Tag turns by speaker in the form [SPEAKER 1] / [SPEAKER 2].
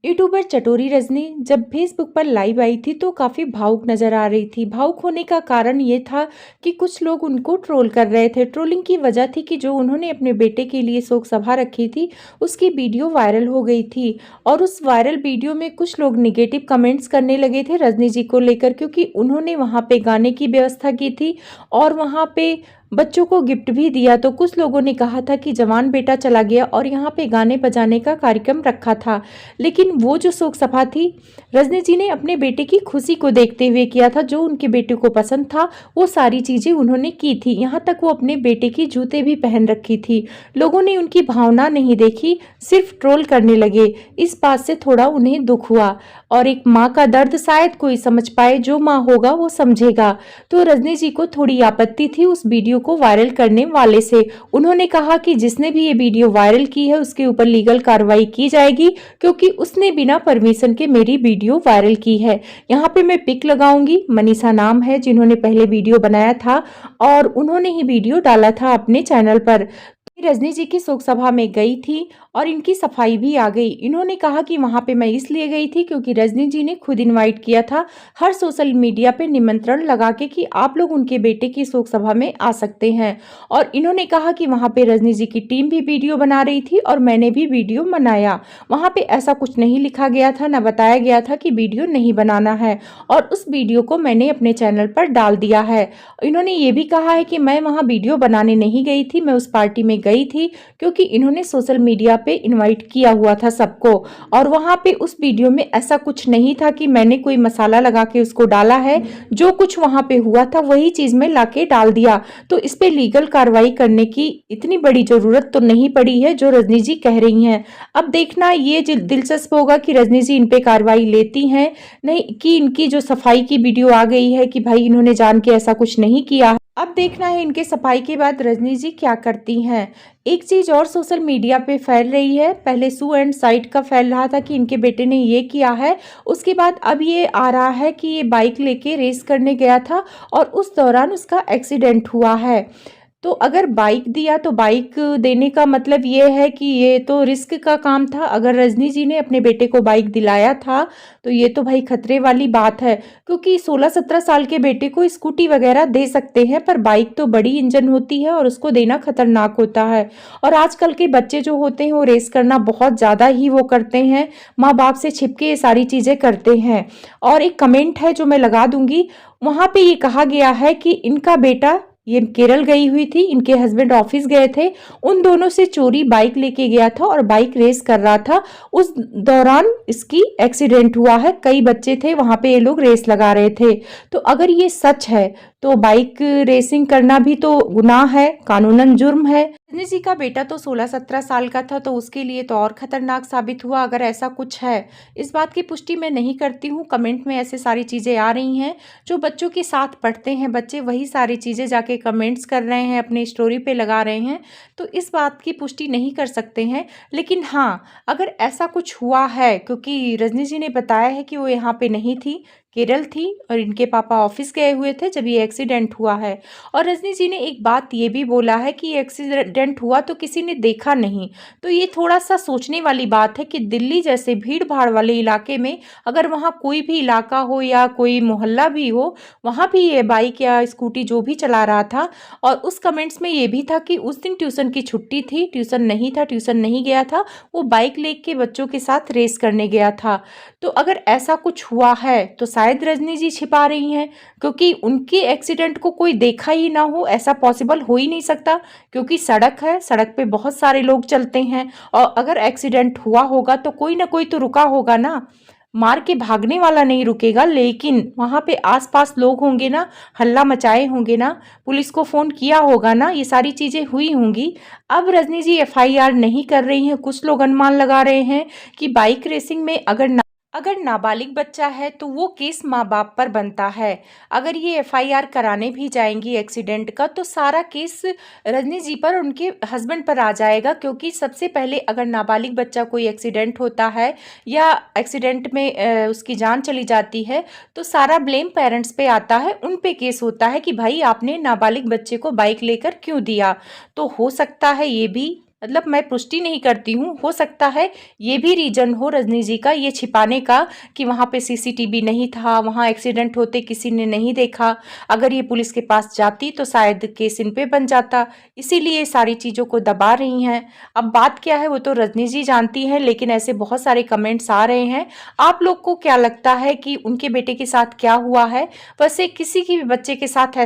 [SPEAKER 1] YouTuber चटोरी Rajni जब Facebook पर live आई थी तो काफ़ी भावुक नज़र आ रही थी। भावुक होने का कारण ये था कि कुछ लोग उनको ट्रोल कर रहे थे। ट्रोलिंग की वजह थी कि जो उन्होंने अपने बेटे के लिए शोक सभा रखी थी, उसकी वीडियो वायरल हो गई थी और उस वायरल वीडियो में कुछ लोग नेगेटिव कमेंट्स करने लगे थे रजनी जी को लेकर, क्योंकि उन्होंने वहाँ पे गाने की व्यवस्था की थी और वहाँ पे बच्चों को गिफ्ट भी दिया। तो कुछ लोगों ने कहा था कि जवान बेटा चला गया और यहाँ पे गाने बजाने का कार्यक्रम रखा था। लेकिन वो जो शोक सभा थी, रजनी जी ने अपने बेटे की खुशी को देखते हुए किया था। जो उनके बेटे को पसंद था वो सारी चीज़ें उन्होंने की थी। यहाँ तक वो अपने बेटे की जूते भी पहन रखी थी। लोगों ने उनकी भावना नहीं देखी, सिर्फ ट्रोल करने लगे। इस बात से थोड़ा उन्हें दुख हुआ और एक माँ का दर्द शायद कोई समझ पाए, जो माँ होगा वो समझेगा। तो रजनी जी को थोड़ी आपत्ति थी उस वीडियो को वायरल करने वाले से। उन्होंने कहा कि जिसने भी ये वीडियो वायरल की है उसके ऊपर लीगल कार्रवाई की जाएगी, क्योंकि उसने बिना परमिशन के मेरी वीडियो वायरल की है। यहाँ पे मैं पिक लगाऊंगी, मनीषा नाम है जिन्होंने पहले वीडियो बनाया था और उन्होंने ही वीडियो डाला था अपने चैनल पर। रजनी जी की शोक सभा में गई थी और इनकी सफाई भी आ गई। इन्होंने कहा कि वहां पे मैं इसलिए गई थी क्योंकि रजनी जी ने खुद इनवाइट किया था हर सोशल मीडिया पे निमंत्रण लगा के कि आप लोग उनके बेटे की शोक सभा में आ सकते हैं। और इन्होंने कहा कि वहां पे रजनी जी की टीम भी वीडियो बना रही थी और मैंने भी वीडियो बनाया। वहां पे ऐसा कुछ नहीं लिखा गया था, न बताया गया था कि वीडियो नहीं बनाना है, और उस वीडियो को मैंने अपने चैनल पर डाल दिया है। इन्होंने ये भी कहा है कि मैं वहां वीडियो बनाने नहीं गई थी, मैं उस पार्टी में गई थी क्योंकि इन्होंने सोशल मीडिया पे इनवाइट किया हुआ था सबको। और वहां पे उस वीडियो में ऐसा कुछ नहीं था कि मैंने कोई मसाला लगा के उसको डाला है। जो कुछ वहां पे हुआ था वही चीज मैं लाके डाल दिया। तो इस पे लीगल कार्रवाई करने की इतनी बड़ी जरूरत तो नहीं पड़ी है जो रजनी जी कह रही हैं। अब देखना ये दिलचस्प होगा कि रजनी जी इन पे कार्रवाई लेती हैं, नहीं कि इनकी जो सफाई की वीडियो आ गई है कि भाई इन्होंने जान के ऐसा कुछ नहीं किया। अब देखना है इनके सफाई के बाद रजनी जी क्या करती हैं। एक चीज और सोशल मीडिया पे फैल रही है। पहले सू एंड साइड का फैल रहा था कि इनके बेटे ने ये किया है, उसके बाद अब ये आ रहा है कि ये बाइक लेके रेस करने गया था और उस दौरान उसका एक्सीडेंट हुआ है। तो अगर बाइक दिया तो बाइक देने का मतलब ये है कि ये तो रिस्क का काम था। अगर रजनी जी ने अपने बेटे को बाइक दिलाया था तो ये तो भाई खतरे वाली बात है, क्योंकि 16-17 साल के बेटे को स्कूटी वगैरह दे सकते हैं पर बाइक तो बड़ी इंजन होती है और उसको देना खतरनाक होता है। और आजकल के बच्चे जो होते हैं वो रेस करना बहुत ज़्यादा ही वो करते हैं, माँ बाप से छिपके ये सारी चीज़ें करते हैं। और एक कमेंट है जो मैं लगा दूंगी, वहाँ पे ये कहा गया है कि इनका बेटा, ये केरल गई हुई थी, इनके हस्बैंड ऑफिस गए थे, उन दोनों से चोरी बाइक लेके गया था और बाइक रेस कर रहा था। उस दौरान इसकी एक्सीडेंट हुआ है। कई बच्चे थे वहां पे, ये लोग रेस लगा रहे थे। तो अगर ये सच है तो बाइक रेसिंग करना भी तो गुनाह है, कानूनन जुर्म है। रजनी जी का बेटा तो 16-17 साल का था, तो उसके लिए तो और खतरनाक साबित हुआ अगर ऐसा कुछ है। इस बात की पुष्टि मैं नहीं करती हूँ, कमेंट में ऐसे सारी चीज़ें आ रही हैं। जो बच्चों के साथ पढ़ते हैं बच्चे वही सारी चीज़ें जाके कमेंट्स कर रहे हैं, अपनी स्टोरी पे लगा रहे हैं, तो इस बात की पुष्टि नहीं कर सकते हैं। लेकिन हाँ, अगर ऐसा कुछ हुआ है, क्योंकि रजनी जी ने बताया है कि वो यहाँ पे नहीं थी, केरल थी और इनके पापा ऑफिस गए हुए थे जब ये एक्सीडेंट हुआ है। और रजनी जी ने एक बात ये भी बोला है कि एक्सीडेंट हुआ तो किसी ने देखा नहीं। तो ये थोड़ा सा सोचने वाली बात है कि दिल्ली जैसे भीड़ भाड़ वाले इलाके में अगर वहाँ कोई भी इलाका हो या कोई मोहल्ला भी हो, वहाँ भी ये बाइक या स्कूटी जो भी चला रहा था। और उस कमेंट्स में ये भी था कि उस दिन ट्यूशन की छुट्टी थी, ट्यूशन नहीं था, ट्यूशन नहीं गया था, वो बाइक लेके बच्चों के साथ रेस करने गया था। तो अगर ऐसा कुछ हुआ है तो शायद रजनी जी छिपा रही हैं, क्योंकि उनके एक्सीडेंट को कोई देखा ही ना हो, ऐसा पॉसिबल हो ही नहीं सकता। क्योंकि सड़क है, सड़क पे बहुत सारे लोग चलते हैं और अगर एक्सीडेंट हुआ होगा तो कोई ना कोई तो रुका होगा ना। मार के भागने वाला नहीं रुकेगा, लेकिन वहां पे आसपास लोग होंगे ना, हल्ला मचाए होंगे ना, पुलिस को फोन किया होगा ना, ये सारी चीजें हुई होंगी। अब रजनी जी एफआईआर नहीं कर रही हैं। कुछ लोग अनुमान लगा रहे हैं कि बाइक रेसिंग में अगर नाबालिग बच्चा है तो वो केस माँ बाप पर बनता है। अगर ये एफआईआर कराने भी जाएंगी एक्सीडेंट का तो सारा केस रजनी जी पर, उनके हस्बैंड पर आ जाएगा, क्योंकि सबसे पहले अगर नाबालिग बच्चा कोई एक्सीडेंट होता है या एक्सीडेंट में उसकी जान चली जाती है तो सारा ब्लेम पेरेंट्स पे आता है, उन पे केस होता है कि भाई आपने नाबालिग बच्चे को बाइक लेकर क्यों दिया। तो हो सकता है ये भी मतलब मैं पुष्टि नहीं करती हूँ, हो सकता है ये भी रीज़न हो रजनी जी का ये छिपाने का कि वहाँ पे सीसीटीवी नहीं था, वहाँ एक्सीडेंट होते किसी ने नहीं देखा। अगर ये पुलिस के पास जाती तो शायद केस इन पे बन जाता, इसीलिए सारी चीज़ों को दबा रही हैं। अब बात क्या है वो तो रजनी जी जानती हैं, लेकिन ऐसे बहुत सारे कमेंट्स आ रहे हैं। आप लोग को क्या लगता है कि उनके बेटे के साथ क्या हुआ है? वैसे किसी की भी बच्चे के साथ